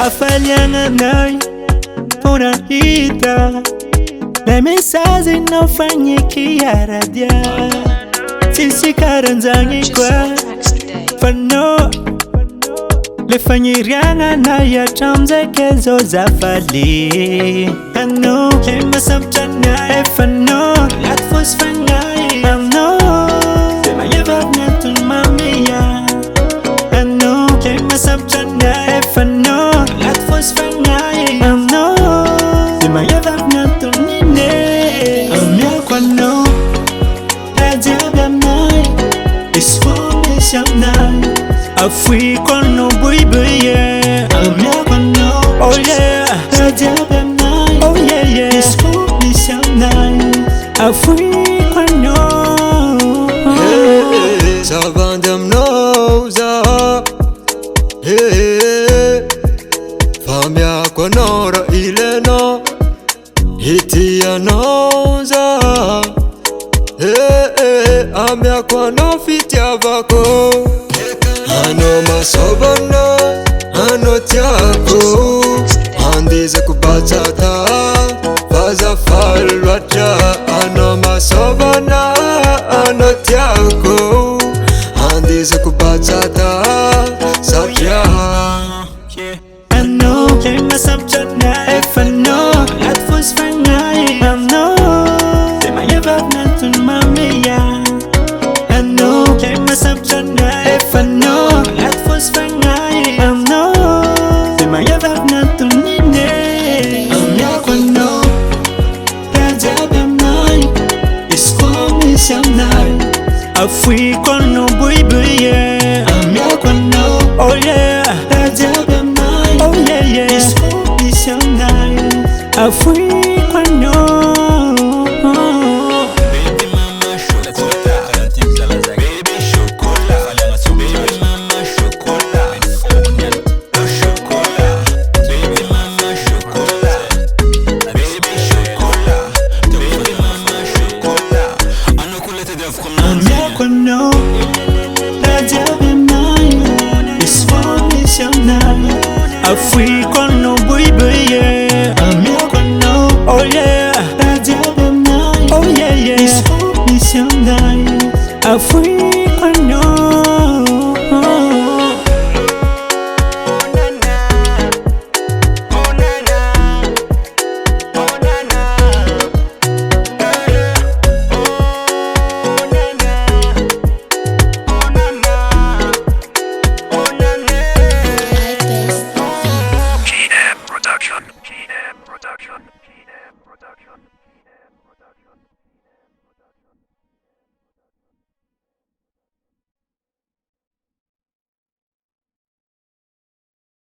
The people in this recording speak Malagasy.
Afalianga nai pura hita na mensazi nafanyikia radia sisi karanzangi kwa fano lefanyirianga na ya tamzekezo za fali ano hema samtana efano latfos fangai ano sema yevavna tunmamia ano hema samtana efano latfos fangai ano sema yevavna tunine amya kwano rajabamai isfomishamnai Africa no baby yeah I'm no oh yeah Rajabamai oh yeah yeah This food is so nice Africa no hey Savandam knows hey Famia konora ileno Hitia knows hey Amia kono fitia vako Ano masobana, ano tiako Andiza kubatata, faza falwacha Ano masobana, ano tiako Andiza kubatata, sapya Ano, kema samchana efano Latfos fangai, ano Tema yevavna tunmamia Ano, kema samchana efano Latfos fangai, ano Tema yevavna tunine Amya kwano Rajabamai Isfomishamnai Africa no baby yeah Amya kwano oh yeah Rajabamai oh yeah yeah Isfomishamnai Africa no Amyakwano Rajabamai Isfomishamnai Africa no baby yeah Amyakwano oh yeah Rajabamai oh yeah yeah Isfomishamnai Africa no Production.